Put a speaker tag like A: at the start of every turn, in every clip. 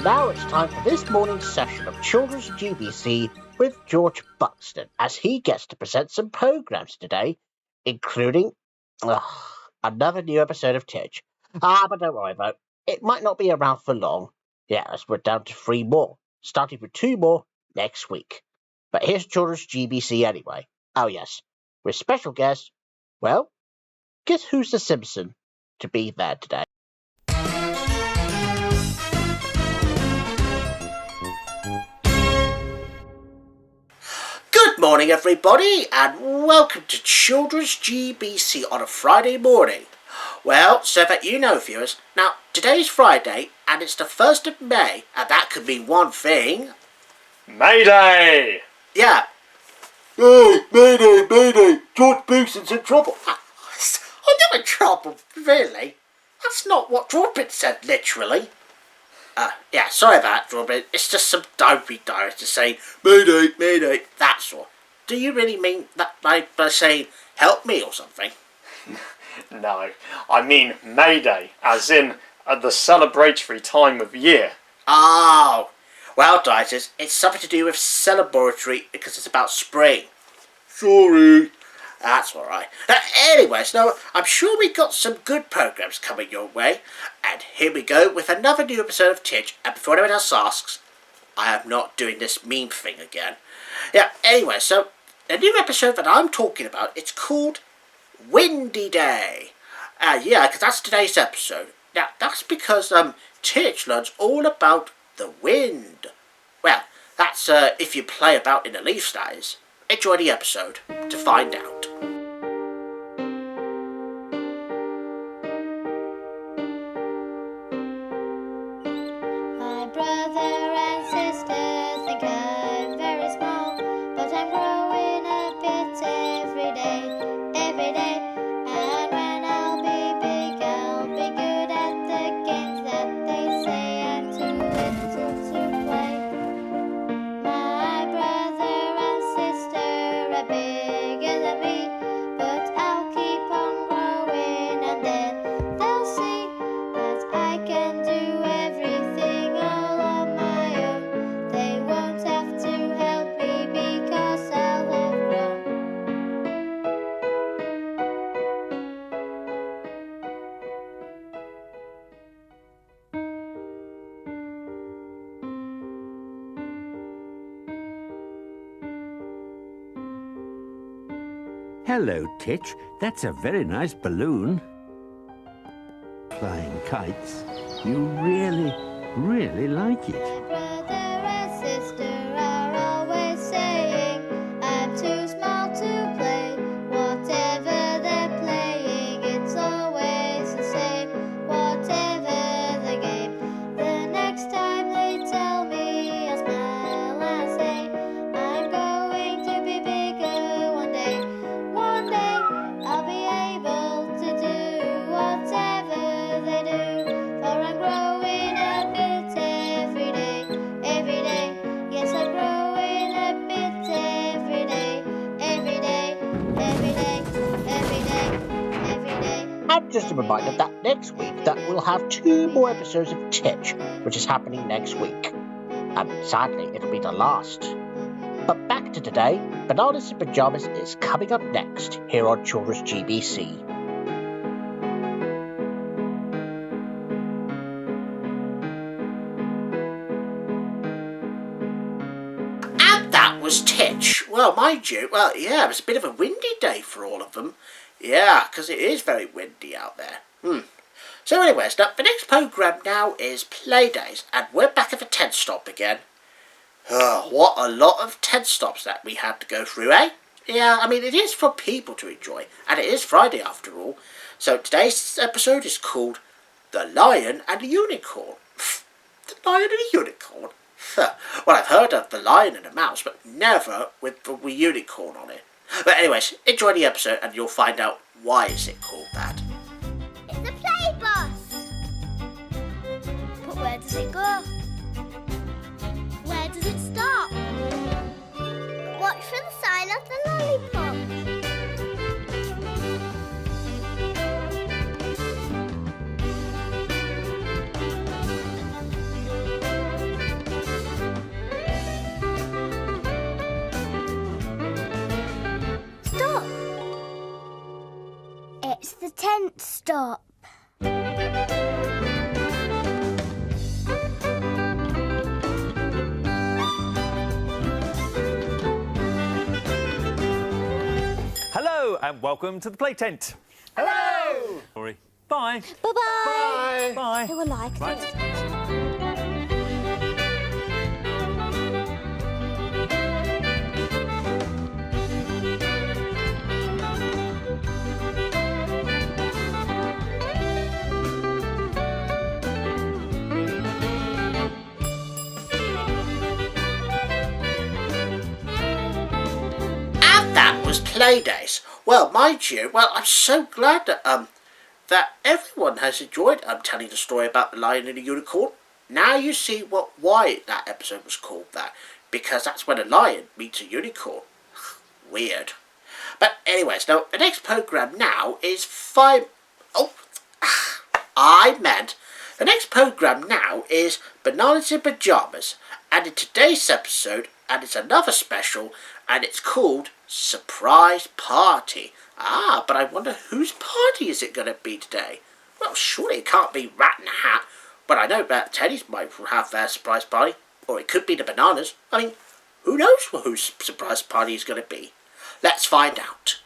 A: And now it's time for this morning's session of Children's GBC with George Buxton, as he gets to present some programmes today, including another new episode of Titch. But don't worry about it. It might not be around for long. Yeah, as we're down to 3 more, starting with 2 more next week. But here's Children's GBC anyway. Oh yes, with special guest, well, guess who's the Simpson to be there today? Good morning, everybody, and welcome to Children's GBC on a Friday morning. Well, so that you know, viewers, now today's Friday, and it's the 1st of May, and that could mean one thing.
B: Mayday!
A: Yeah. Hey, Mayday, Mayday, George Buxton's in trouble. I'm not in trouble, really. That's not what George said, literally. Yeah, sorry about that, George. It's just some dopey director saying, Mayday, Mayday, that's all. Do you really mean that by saying, help me or something?
B: No, I mean Mayday, as in the celebratory time of year.
A: Oh, well, Dieters, it's something to do with celebratory because it's about spring. Sorry. That's all right. Anyways, now, I'm sure we got some good programmes coming your way. And here we go with another new episode of Titch. And before anyone else asks, I am not doing this meme thing again. Yeah, anyway, so the new episode that I'm talking about, it's called Windy Day. Yeah, because that's today's episode. Now, that's because Titch learns all about the wind. Well, that's if you play about in the leaves, that is. Enjoy the episode to find out.
C: My brother and sisters think I'm very small, but I'm growing a bit every day. And when I'll be big, I'll be good at the games that they say I'm too little to play. My brother and sister are bigger than me, but I'll keep on growing and then they'll see that I can do everything all on my own. They won't have to help me because I'll have grown.
D: Hello, Titch. That's a very nice balloon. Flying kites. You really, really like
C: My
D: it.
C: brother and sister are always saying I'm too small to play. Whatever they're playing, it's always the same. Whatever the game, the next time they tell me, I'll smile and say I'm going to be bigger one day. One day I'll be able to do whatever they do, for I'm growing a bit every day. Yes, I'm growing a bit every day.
A: And just a reminder that next week that we'll have 2 more episodes of Titch, which is happening next week. And sadly, it'll be the last. But back to today, Bananas in Pyjamas is coming up next here on Children's GBC. And that was Titch. Well, mind you, it was a bit of a windy day for all of them. Yeah, because it is very windy out there. So anyways, now, the next programme now is Playdays, and we're back at the tent stop again. Oh, what a lot of tent stops that we had to go through, eh? Yeah, I mean, it is for people to enjoy, and it is Friday after all. So today's episode is called The Lion and the Unicorn. The Lion and the Unicorn? Well, I've heard of the lion and the mouse, but never with the unicorn on it. But anyways, enjoy the episode and you'll find out why is it called that.
C: It's the play bus. But where does it go? Where does it stop? Watch for the sign of the lollipop. tent stop?
E: Hello and welcome to the play tent.
A: Hello!
E: Sorry. Bye.
C: Bye-bye.
E: Bye.
C: Who will like this?
A: And that was Playdays. Well, mind you, I'm so glad that everyone has enjoyed telling the story about the lion and the unicorn. Now you see why that episode was called that. Because that's when a lion meets a unicorn. Weird. But anyways, now the next programme now is the next programme now is Bananas in Pyjamas. And in today's episode, and it's another special, and it's called Surprise Party. But I wonder whose party is it going to be today? Well, surely it can't be Rat in a Hat, but I know that Teddy's might have their surprise party, or it could be the Bananas. I mean, who knows whose surprise party is going to be? Let's find out.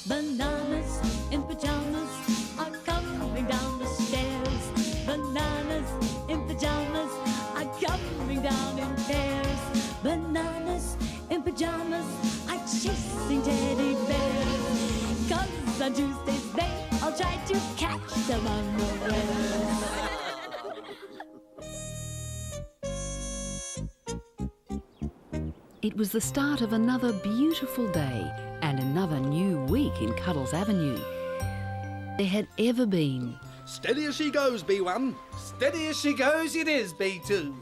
F: Bananas in pajamas are coming down the stairs. Bananas in pajamas are coming down in pairs. Bananas in pajamas are chasing teddy bears. 'Cause on Tuesdays they all try to catch them unawares.
G: It was the start of another beautiful day and another new week in Cuddles Avenue. There had ever been.
H: Steady as she goes, B1.
I: Steady as she goes, it is, B2.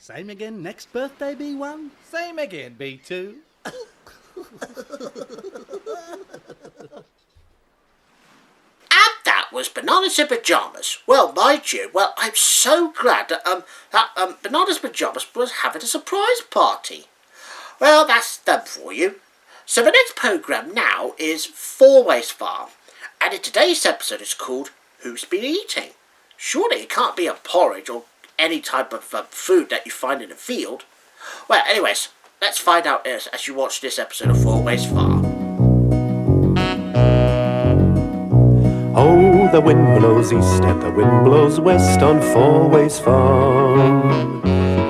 H: Same again next birthday, B1.
I: Same again, B2.
A: And that was Bananas in Pyjamas. Well, mind you, I'm so glad that Bananas in Pyjamas was having a surprise party. Well, that's done for you. So the next programme now is Four Ways Farm. And in today's episode it's called Who's Been Eating? Surely it can't be a porridge or any type of food that you find in a field. Well, anyways, let's find out as you watch this episode of Four Ways Farm.
J: Oh, the wind blows east and the wind blows west on Four Ways Farm.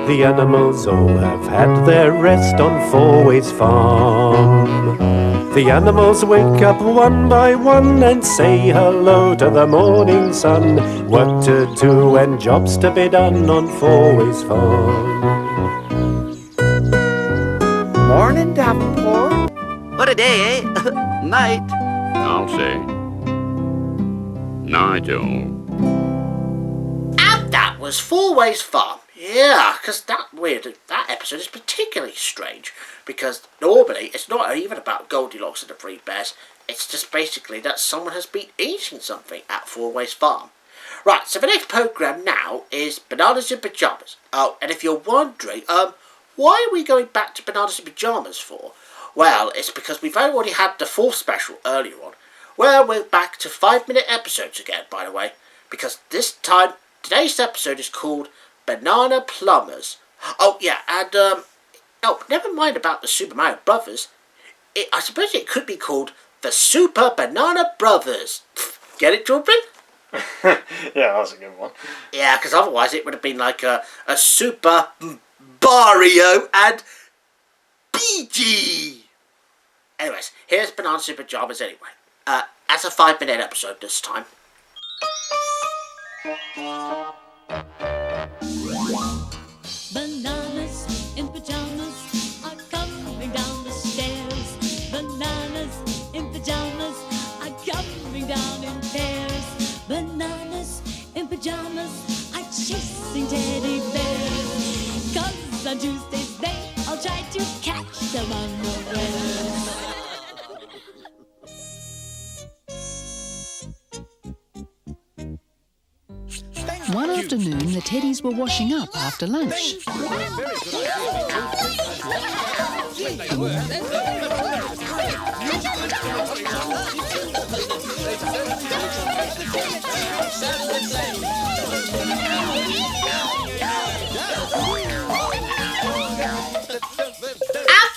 J: The animals all have had their rest on Four Ways Farm. The animals wake up one by one and say hello to the morning sun. Work to do and jobs to be done on Four Ways Farm.
K: Morning, Davenport. What a day, eh? Night.
D: I'll say. Nigel.
A: And that was Four Ways Farm. Yeah, because that episode is particularly strange. Because normally it's not even about Goldilocks and the Three Bears. It's just basically that someone has been eating something at Four Ways Farm. Right, so the next programme now is Bananas in Pyjamas. Oh, and if you're wondering, why are we going back to Bananas in Pyjamas for? Well, it's because we've already had the fourth special earlier on. Well, we're back to 5-minute episodes again, by the way. Because this time, today's episode is called Banana Plumbers. Oh, yeah, and, never mind about the Super Mario Brothers. I suppose it could be called the Super Banana Brothers. Get it, children?
B: Yeah, that's a good one.
A: Yeah, because otherwise it would have been like a Super Mario and BG. Anyways, here's Bananas in Pyjamas anyway. As a 5-minute episode this time.
F: Bananas in pajamas are teddy bears. 'Cause on Tuesdays they all try to catch them unawares.
G: One afternoon, the teddies were washing up after lunch.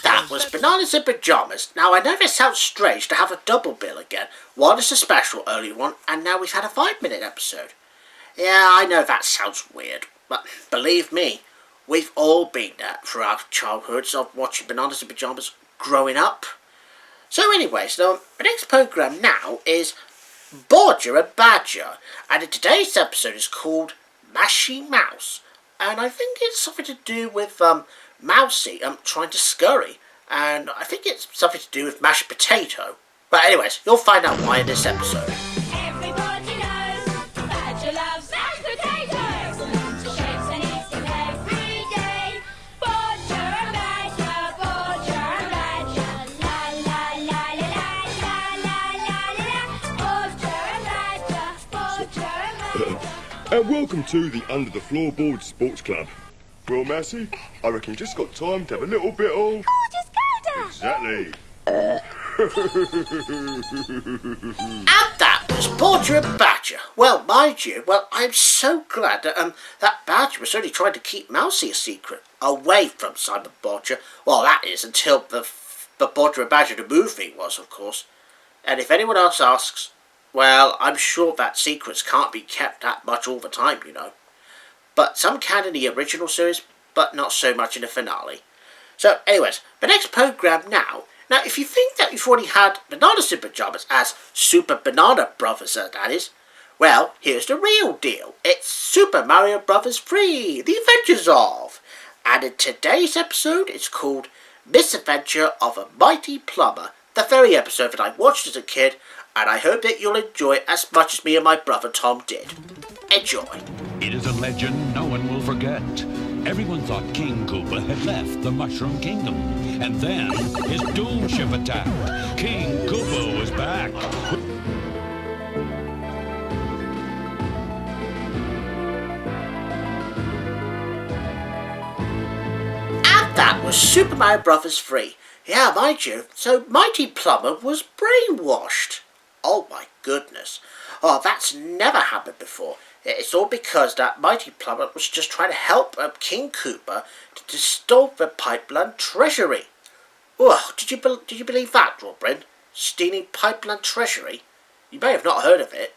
A: That was Bananas in Pyjamas. Now, I know this sounds strange to have a double bill again. One is a special early one, and now we've had a 5-minute episode. Yeah, I know that sounds weird, but believe me, we've all been there through our childhoods of watching Bananas in Pyjamas growing up. So anyways, the next programme now is Bodger and Badger, and in today's episode is called Mashy Mouse, and I think it's something to do with Mousy trying to scurry, and I think it's something to do with mashed potato. But anyways, you'll find out why in this episode.
F: Everybody knows Badger loves mashed potatoes. Shakes and eats them every day. Bodger and Badger, Bodger and Badger. La la la la la la la la la. Bodger and Badger, Bodger and Badger.
L: And welcome to the Under the Floorboard Sports Club. Well, Massey, I reckon you just got time to have a little bit of...
C: Gorgeous Coda!
L: Exactly.
A: And that was Bodger and Badger. Well, mind you, I'm so glad that that Badger was only trying to keep Mousy a secret, away from Simon Bodger. Well, that is, until the Bodger and Badger the movie was, of course. And if anyone else asks, well, I'm sure that secrets can't be kept that much all the time, you know. But some can in the original series, but not so much in the finale. So, anyways, the next programme now. Now, if you think that you've already had Bananas in Pyjamas as Super Banana Brothers, that is, well, here's the real deal. It's Super Mario Brothers 3, The Adventures of. And in today's episode, it's called Misadventure of a Mighty Plumber, the very episode that I watched as a kid, and I hope that you'll enjoy it as much as me and my brother Tom did. Enjoy.
D: It is a legend no one will forget. Everyone thought King Koopa had left the Mushroom Kingdom. And then his doom ship attacked. King Koopa was back.
A: And that was Super Mario Brothers 3. Yeah, mind you, so Mighty Plumber was brainwashed. Oh my goodness. Oh, that's never happened before. It's all because that Mighty Plumber was just trying to help King Koopa to distill the Pipeland treasury. Oh, did you believe that, Robin? Stealing Pipeland treasury? You may have not heard of it.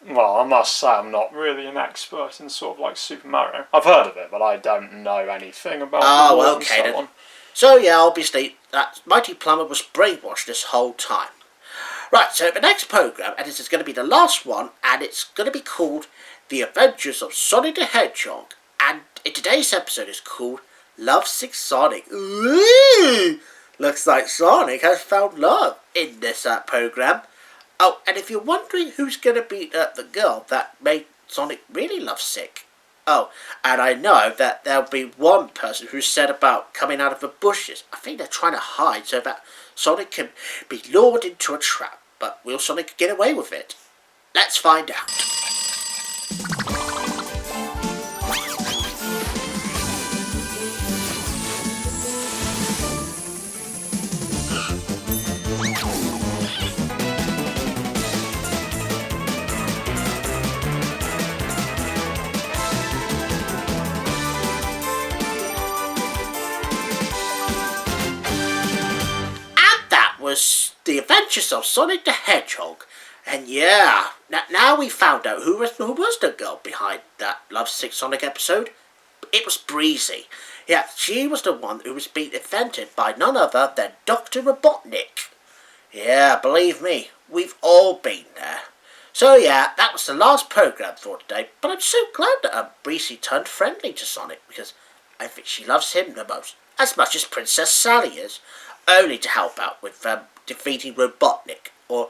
B: Well, I must say I'm not really an expert in sort of like Super Mario. I've heard of it, but I don't know anything about the lore and so on.
A: So yeah, obviously, that Mighty Plumber was brainwashed this whole time. Right, so the next programme, and this is going to be the last one, and it's going to be called The Adventures of Sonic the Hedgehog. And in today's episode is called Lovesick Sonic. Ooh! Looks like Sonic has found love in this programme. Oh, and if you're wondering who's going to be the girl that made Sonic really lovesick, oh, and I know that there'll be one person who said about coming out of the bushes. I think they're trying to hide so that Sonic can be lured into a trap. But will Sonic get away with it? Let's find out. Was The Adventures of Sonic the Hedgehog. And yeah, now we found out who was the girl behind that Lovesick Sonic episode. It was Breezy. Yeah, she was the one who was being invented by none other than Dr. Robotnik. Yeah, believe me, we've all been there. So yeah, that was the last programme for today, but I'm so glad that Breezy turned friendly to Sonic, because I think she loves him the most, as much as Princess Sally is. Only to help out with defeating Robotnik, or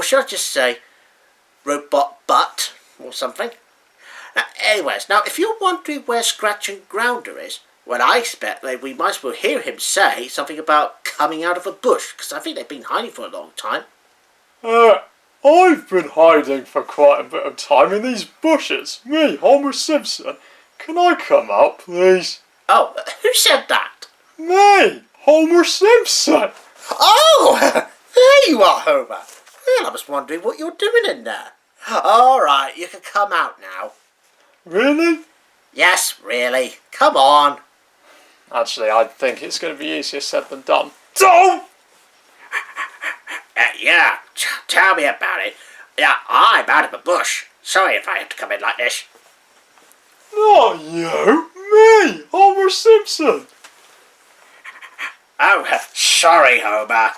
A: should I just say Robot Butt, or something? Anyways, now if you're wondering where Scratch and Grounder is, well, I expect that we might as well hear him say something about coming out of a bush, because I think they've been hiding for a long time.
B: I've been hiding for quite a bit of time in these bushes. Me, Homer Simpson. Can I come out, please?
A: Oh, who said that?
B: Me, Homer Simpson.
A: Oh, there you are, Homer. Well, I was wondering what you're doing in there. All right, you can come out now.
B: Really?
A: Yes, really. Come on.
B: Actually, I think it's going to be easier said than done. Don't!
A: Yeah, tell me about it. Yeah, I'm out of a bush. Sorry if I have to come in like this.
B: Not you. Me, Homer Simpson.
A: Oh, sorry, Homer.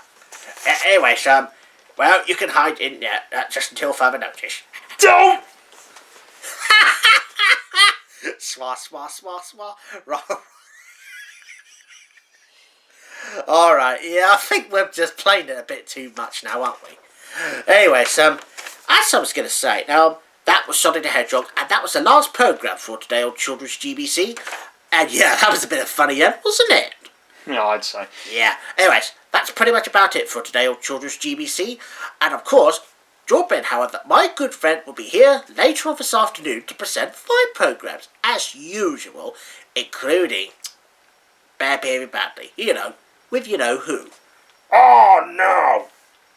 A: Anyway, well, you can hide in there just until further notice.
B: Don't!
A: Swah, swah, swah, swah. Alright, yeah, I think we're just playing it a bit too much now, aren't we? Anyway, as I was going to say, now, that was Sonic the Hedgehog, and that was the last programme for today on Children's GBC. And yeah, that was a bit of fun again, wasn't it?
B: Yeah, I'd say.
A: Yeah, anyways, that's pretty much about it for today on Children's GBC. And of course, drop in, however, my good friend will be here later on this afternoon to present 5 programmes, as usual, including Bear Baby Badly, with you-know-who. Oh, no!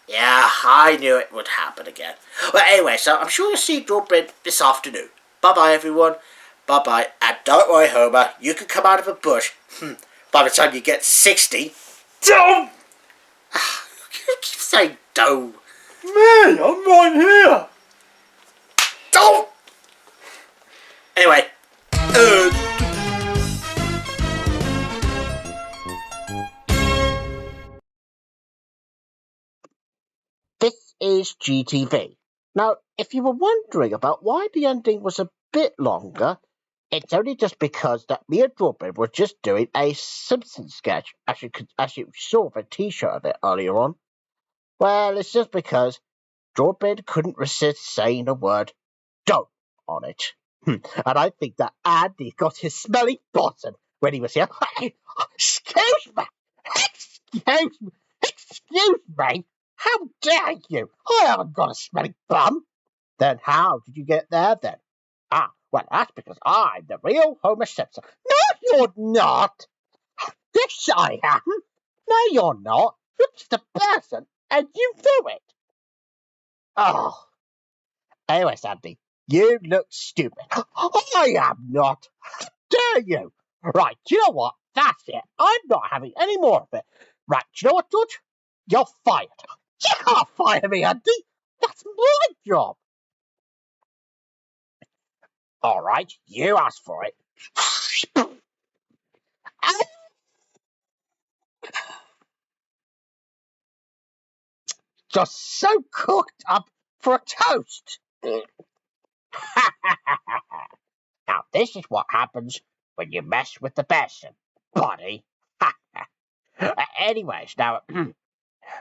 A: Yeah, I knew it would happen again. Well, anyway, so I'm sure you'll see Drawbridge this afternoon. Bye-bye, everyone. Bye-bye. And don't worry, Homer, you can come out of a bush. By the time you get 60... Don't! You keep saying don't.
B: Me, I'm right here.
A: Don't! Anyway. This is GTV. Now, if you were wondering about why the ending was a bit longer, it's only just because that me and Drawbridge were just doing a Simpsons sketch, as you saw the t-shirt of it earlier on. Well, it's just because Drawbridge couldn't resist saying the word "don't" on it. And I think that Andy got his smelly bottom when he was here. Excuse me! Excuse me! How dare you! I haven't got a smelly bum! Then how did you get there then? Ah, well, that's because I'm the real Homer Simpson. No, you're not! Yes, I am! No, you're not! You're just a person, and you know it! Oh. Anyway, Sandy, you look stupid. I am not! Dare you? Right, do you know what? That's it. I'm not having any more of it. Right, do you know what, George? You're fired. You can't fire me, Andy. That's my job. All right, you asked for it. Just so cooked up for a toast. Now, this is what happens when you mess with the best, buddy. Anyways, now,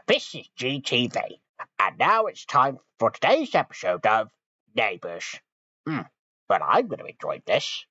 A: this is GTV, and now it's time for today's episode of Neighbours. But I'm going to enjoy this.